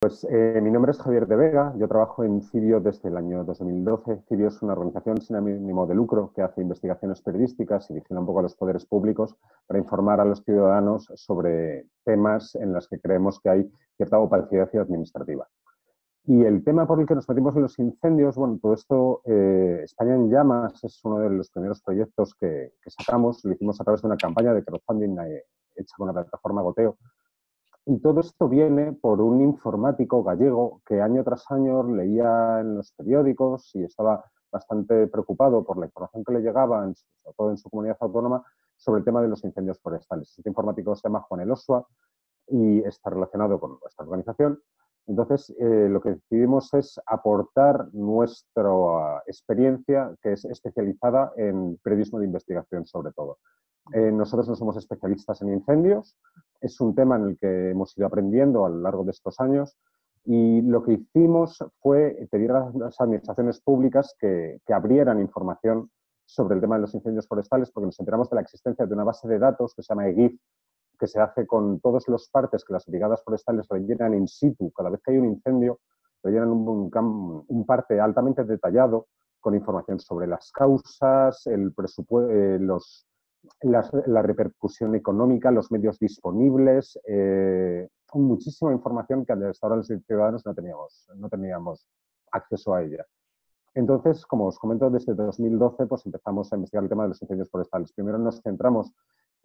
Mi nombre es Javier de Vega, yo trabajo en Cibio desde el año 2012. Cibio es una organización sin ánimo de lucro que hace investigaciones periodísticas y vigila un poco a los poderes públicos para informar a los ciudadanos sobre temas en los que creemos que hay cierta opacidad administrativa. Y el tema por el que nos metimos en los incendios, bueno, todo esto, España en Llamas es uno de los primeros proyectos que sacamos, lo hicimos a través de una campaña de crowdfunding hecha con la plataforma Goteo. Y todo esto viene por un informático gallego que año tras año leía en los periódicos y estaba bastante preocupado por la información que le llegaba, sobre todo en su comunidad autónoma, sobre el tema de los incendios forestales. Este informático se llama Juan Elosua y está relacionado con nuestra organización. Entonces, lo que decidimos es aportar nuestra experiencia, que es especializada en periodismo de investigación sobre todo. Nosotros no somos especialistas en incendios, es un tema en el que hemos ido aprendiendo a lo largo de estos años y lo que hicimos fue pedir a las administraciones públicas que abrieran información sobre el tema de los incendios forestales, porque nos enteramos de la existencia de una base de datos que se llama EGIF, que se hace con todos los partes que las brigadas forestales rellenan in situ. Cada vez que hay un incendio, rellenan un parte altamente detallado con información sobre las causas, el presupuesto, la repercusión económica, los medios disponibles, muchísima información que hasta ahora los ciudadanos no teníamos acceso a ella. Entonces, como os comento, desde 2012 pues empezamos a investigar el tema de los incendios forestales. Primero nos centramos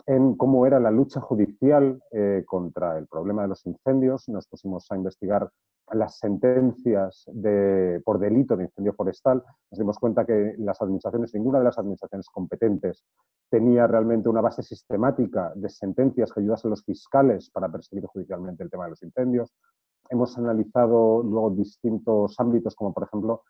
en cómo era la lucha judicial contra el problema de los incendios. Nos pusimos a investigar las sentencias por delito de incendio forestal. Nos dimos cuenta que ninguna de las administraciones competentes tenía realmente una base sistemática de sentencias que ayudasen a los fiscales para perseguir judicialmente el tema de los incendios. Hemos analizado luego distintos ámbitos, como por ejemplo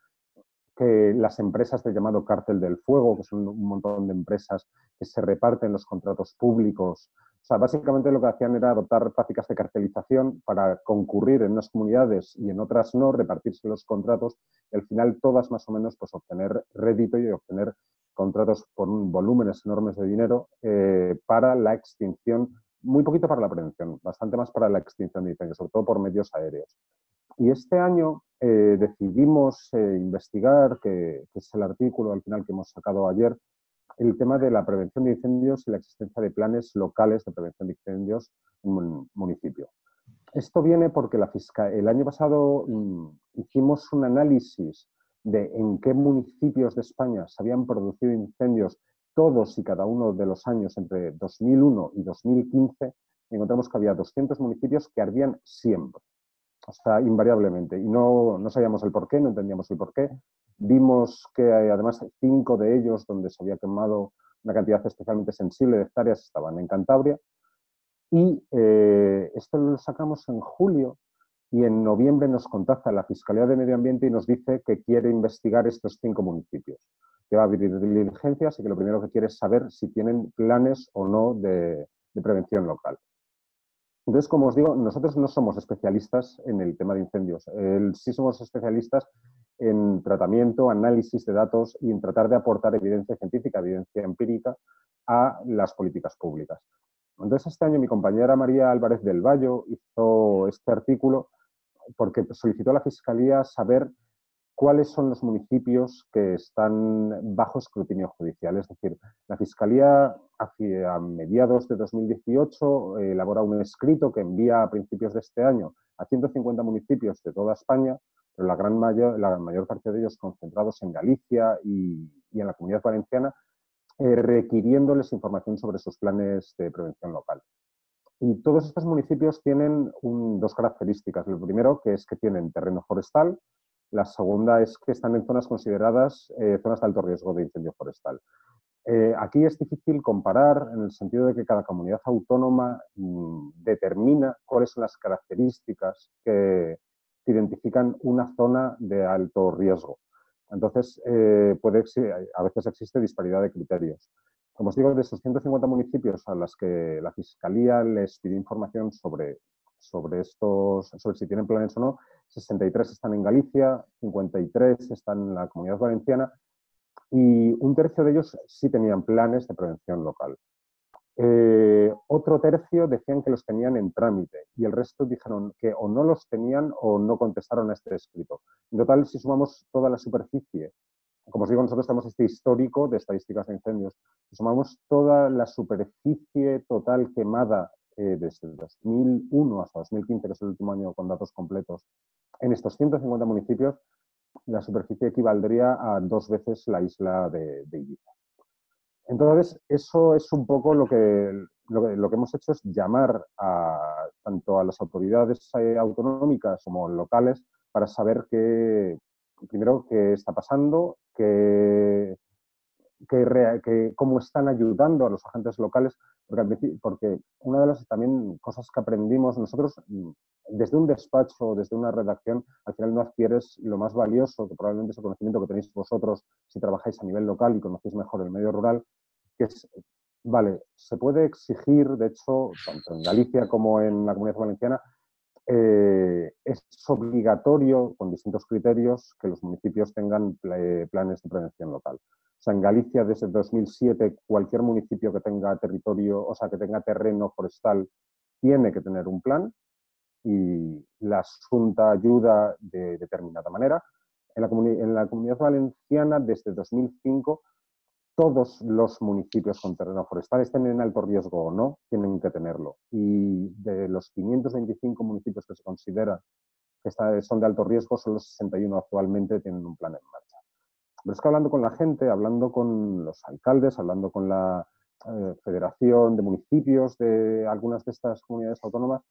que las empresas del llamado cártel del fuego, que son un montón de empresas que se reparten los contratos públicos. O sea, básicamente lo que hacían era adoptar prácticas de cartelización para concurrir en unas comunidades y en otras no, repartirse los contratos y al final todas más o menos pues obtener rédito y obtener contratos por volúmenes enormes de dinero para la extinción, muy poquito para la prevención, bastante más para la extinción de incendios, sobre todo por medios aéreos. Y este año decidimos investigar, que es el artículo al final que hemos sacado ayer, el tema de la prevención de incendios y la existencia de planes locales de prevención de incendios en un municipio. Esto viene porque el año pasado hicimos un análisis de en qué municipios de España se habían producido incendios todos y cada uno de los años entre 2001 y 2015 y encontramos que había 200 municipios que ardían siempre. O sea, invariablemente. Y no sabíamos el porqué, no entendíamos el porqué. Vimos que además 5 de ellos, donde se había quemado una cantidad especialmente sensible de hectáreas, estaban en Cantabria. Y esto lo sacamos en julio y en noviembre nos contacta la Fiscalía de Medio Ambiente y nos dice que quiere investigar estos 5 municipios, que va a abrir diligencias y que lo primero que quiere es saber si tienen planes o no de prevención local. Entonces, como os digo, nosotros no somos especialistas en el tema de incendios. Sí somos especialistas en tratamiento, análisis de datos y en tratar de aportar evidencia científica, evidencia empírica a las políticas públicas. Entonces, este año mi compañera María Álvarez del Vallo hizo este artículo porque solicitó a la Fiscalía saber cuáles son los municipios que están bajo escrutinio judicial. Es decir, la Fiscalía hacia mediados de 2018 elabora un escrito que envía a principios de este año a 150 municipios de toda España, pero la mayor parte de ellos concentrados en Galicia y en la Comunidad Valenciana, requiriéndoles información sobre sus planes de prevención local. Y todos estos municipios tienen dos características. Lo primero, que es que tienen terreno forestal. La segunda es que están en zonas consideradas zonas de alto riesgo de incendio forestal. Aquí es difícil comparar en el sentido de que cada comunidad autónoma determina cuáles son las características que identifican una zona de alto riesgo. Entonces, a veces existe disparidad de criterios. Como os digo, de esos 150 municipios a los que la Fiscalía les pidió información sobre si tienen planes o no, 63 están en Galicia, 53 están en la Comunidad Valenciana y un tercio de ellos sí tenían planes de prevención local. Otro tercio decían que los tenían en trámite y el resto dijeron que o no los tenían o no contestaron a este escrito. En total, si sumamos toda la superficie, como os digo, nosotros tenemos este histórico de estadísticas de incendios, si sumamos toda la superficie total quemada desde el 2001 hasta 2015, que es el último año con datos completos, en estos 150 municipios, la superficie equivaldría a 2 veces la isla de Ibiza. Entonces, eso es un poco lo que hemos hecho, es llamar tanto a las autoridades autonómicas como locales para saber primero qué está pasando, cómo están ayudando a los agentes locales, porque una de las también cosas que aprendimos nosotros, desde un despacho, desde una redacción, al final no adquieres lo más valioso, que probablemente es el conocimiento que tenéis vosotros si trabajáis a nivel local y conocéis mejor el medio rural, que es, vale, se puede exigir, de hecho, tanto en Galicia como en la Comunidad Valenciana, es obligatorio, con distintos criterios, que los municipios tengan planes de prevención local. O sea, en Galicia, desde 2007, cualquier municipio que tenga territorio, o sea, que tenga terreno forestal, tiene que tener un plan y la Xunta ayuda de determinada manera. En la Comunidad Valenciana, desde 2005, todos los municipios con terreno forestal, estén en alto riesgo o no, tienen que tenerlo. Y de los 525 municipios que se consideran que son de alto riesgo, solo 61 actualmente tienen un plan en marcha. Pero es que hablando con la gente, hablando con los alcaldes, hablando con la Federación de Municipios de algunas de estas comunidades autónomas,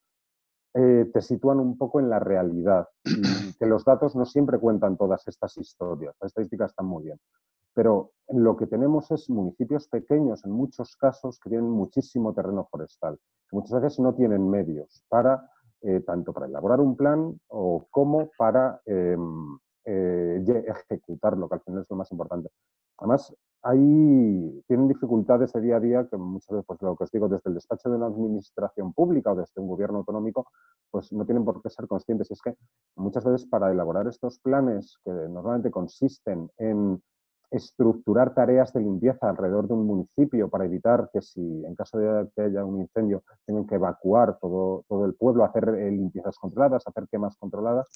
te sitúan un poco en la realidad y que los datos no siempre cuentan todas estas historias. Las estadísticas están muy bien. Pero lo que tenemos es municipios pequeños, en muchos casos, que tienen muchísimo terreno forestal, que muchas veces no tienen medios para, tanto para elaborar un plan como para ejecutarlo, que al final es lo más importante. Además, tienen dificultades de día a día que muchas veces, pues lo que os digo, desde el despacho de una administración pública o desde un gobierno autonómico, pues no tienen por qué ser conscientes. Y es que muchas veces para elaborar estos planes, que normalmente consisten en estructurar tareas de limpieza alrededor de un municipio para evitar que si en caso de que haya un incendio tengan que evacuar todo el pueblo, hacer limpiezas controladas, hacer quemas controladas,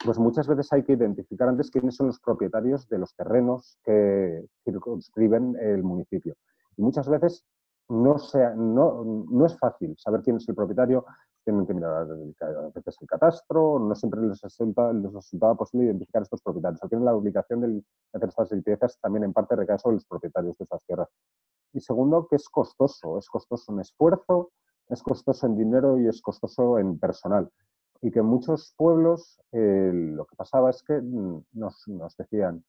pues muchas veces hay que identificar antes quiénes son los propietarios de los terrenos que circunscriben el municipio. Y muchas veces no es fácil saber quién es el propietario, tienen que mirar a veces el catastro, no siempre les resultaba posible identificar a estos propietarios. O tienen la obligación de hacer estas limpiezas, también en parte recae sobre los propietarios de estas tierras. Y segundo, que es costoso en esfuerzo, es costoso en dinero y es costoso en personal. Y que en muchos pueblos lo que pasaba es que nos decían,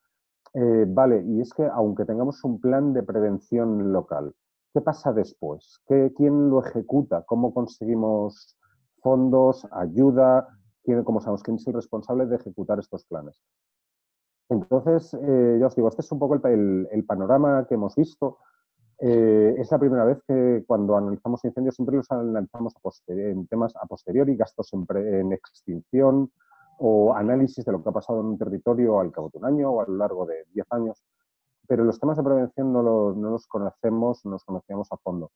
vale, y es que aunque tengamos un plan de prevención local, ¿qué pasa después? ¿Quién lo ejecuta? ¿Cómo conseguimos fondos, ayuda? ¿Cómo sabemos quién es el responsable de ejecutar estos planes? Entonces, ya os digo, este es un poco el panorama que hemos visto. Es la primera vez que cuando analizamos incendios siempre los analizamos en temas a posteriori, gastos en extinción o análisis de lo que ha pasado en un territorio al cabo de un año o a lo largo de 10 años. Pero los temas de prevención no los conocemos, no los conocíamos a fondo.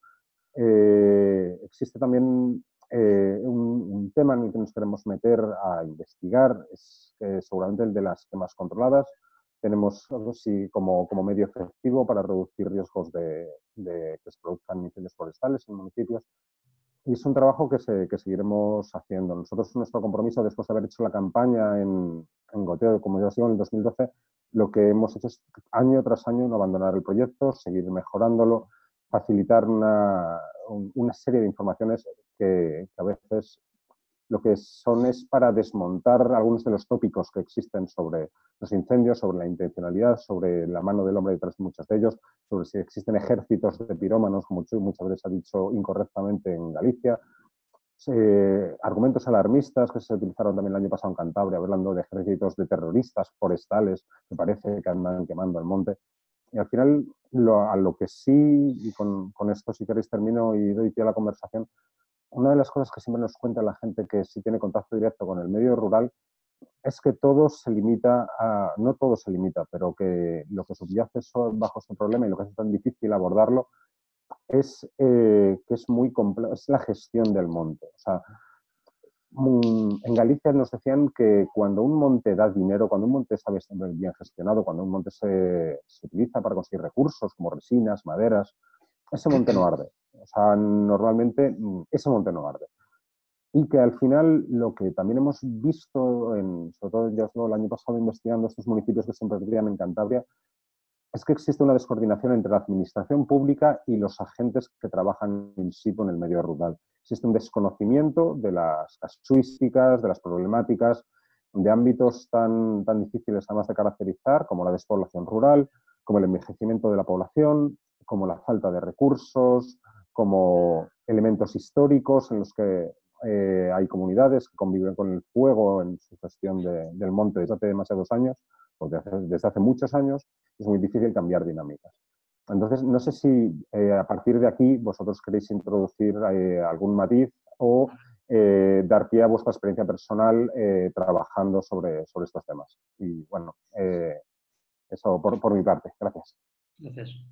Existe también un tema en el que nos queremos meter a investigar, es seguramente el de las quemas controladas. Tenemos como medio efectivo para reducir riesgos de que se produzcan incendios forestales en municipios. Y es un trabajo que seguiremos haciendo. Nosotros, nuestro compromiso, después de haber hecho la campaña en goteo, como yo digo, en el 2012, lo que hemos hecho es año tras año no abandonar el proyecto, seguir mejorándolo, facilitar una serie de informaciones que a veces lo que son es para desmontar algunos de los tópicos que existen sobre los incendios, sobre la intencionalidad, sobre la mano del hombre detrás de muchos de ellos, sobre si existen ejércitos de pirómanos, como muchas veces ha dicho incorrectamente en Galicia, argumentos alarmistas que se utilizaron también el año pasado en Cantabria, hablando de ejércitos de terroristas forestales que parece que andan quemando el monte. Y al final, a lo que sí, y con esto si queréis termino y doy pie a la conversación, una de las cosas que siempre nos cuenta la gente que sí tiene contacto directo con el medio rural es que no todo se limita, pero que lo que subyace bajo este problema y lo que es tan difícil abordarlo que es muy complejo, es la gestión del monte. O sea, en Galicia nos decían que cuando un monte da dinero, cuando un monte está bien gestionado, cuando un monte se utiliza para conseguir recursos como resinas, maderas, ese monte no arde. O sea, normalmente ese monte no arde. Y que al final lo que también hemos visto, sobre todo ya el año pasado investigando estos municipios que siempre perdían en Cantabria, es que existe una descoordinación entre la administración pública y los agentes que trabajan in situ en el medio rural. Existe un desconocimiento de las casuísticas, de las problemáticas, de ámbitos tan difíciles además de caracterizar, como la despoblación rural, como el envejecimiento de la población, como la falta de recursos, como elementos históricos en los que hay comunidades que conviven con el fuego en su gestión del monte desde hace demasiados años, o desde hace muchos años, es muy difícil cambiar dinámicas. Entonces, no sé si a partir de aquí vosotros queréis introducir algún matiz o dar pie a vuestra experiencia personal trabajando sobre estos temas. Y bueno, eso por mi parte. Gracias. Gracias.